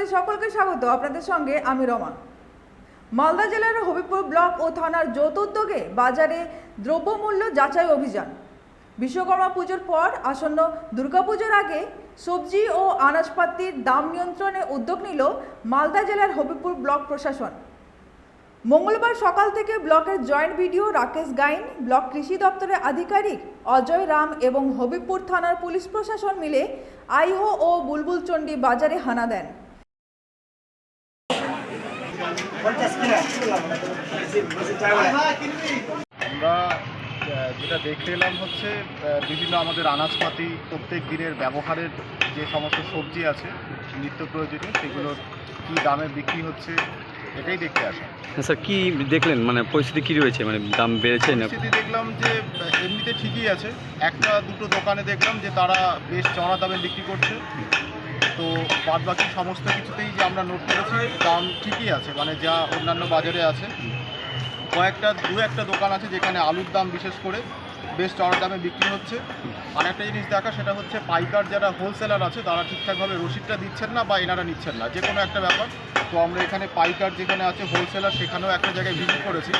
আপনাদের সকলকে স্বাগত। আপনাদের সঙ্গে আমি রমা। মালদা জেলার হবিপুর ব্লক ও থানার যৌথ উদ্যোগে বাজারে দ্রব্যমূল্য যাচাই অভিযান। বিশ্বকর্মা পুজোর পর আসন্ন দুর্গাপুজোর আগে সবজি ও আনাজপাতির দাম নিয়ন্ত্রণে উদ্যোগ নিল মালদা জেলার হবিপুর ব্লক প্রশাসন। মঙ্গলবার সকাল থেকে ব্লকের joint BDO Rakesh Gain, block কৃষি দপ্তরের আধিকারিক অজয় রাম এবং হবিপুর থানার পুলিশ প্রশাসন মিলে আইহো ও বুলবুলচন্ডী বাজারে হানা দেন। আমরা যেটা দেখতে এলাম হচ্ছে বিভিন্ন আমাদের আনাজপাতি প্রত্যেক দিনের ব্যবহারের যে সমস্ত সবজি আছে নিত্য প্রয়োজনীয় সেগুলোর কী দামে বিক্রি হচ্ছে এটাই দেখতে আসা। স্যার কী দেখলেন, মানে পরিস্থিতি কী রয়েছে, মানে দাম বেড়েছে না? পরিস্থিতি দেখলাম যে এমনিতে ঠিকই আছে, একটা দুটো দোকানে দেখলাম যে তারা বেশ চড়া দামে বিক্রি করছে, তো বাদ বাকি সমস্ত কিছুতেই যে আমরা নোট করেছি দাম ঠিকই আছে, মানে যা অন্যান্য বাজারে আছে। দু একটা দোকান আছে যেখানে আলুর দাম বিশেষ করে বেশ চড়া দামে বিক্রি হচ্ছে। আর একটা জিনিস দেখা, সেটা হচ্ছে পাইকার যারা হোলসেলার আছে তারা ঠিকঠাকভাবে রসিদটা দিচ্ছেন না বা এনারা নিচ্ছেন না, যে কোনো একটা ব্যাপার। তো আমরা এখানে পাইকার যেখানে আছে হোলসেলার সেখানেও একটা জায়গায় ভিজিট করেছি,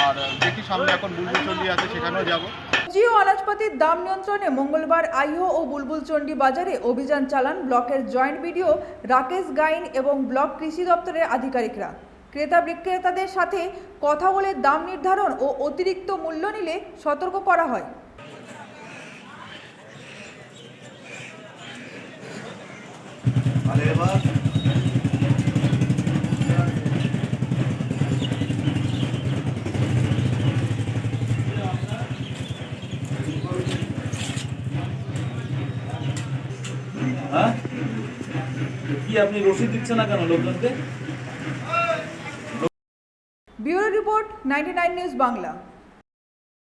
আর দেখি সামনে এখন বুলবুলচন্ডী আছে সেখানেও যাব। সবজি ও আনাজপাতির দাম নিয়ন্ত্রণে মঙ্গলবার আইহো ও বুলবুলচন্ডী বাজারে অভিযান চালান ব্লকের জয়েন্ট বিডিও রাকেশ গাইন এবং ব্লক কৃষি দপ্তরের আধিকারিকরা। ক্রেতা বিক্রেতাদের সাথে কথা বলে দাম নির্ধারণ ও অতিরিক্ত মূল্য নিলে সতর্ক করা হয়। হ্যাঁ, কি আপনি রসিদ দিচ্ছেন না কেন লোকজনকে? Bureau report, 99 news Bangla.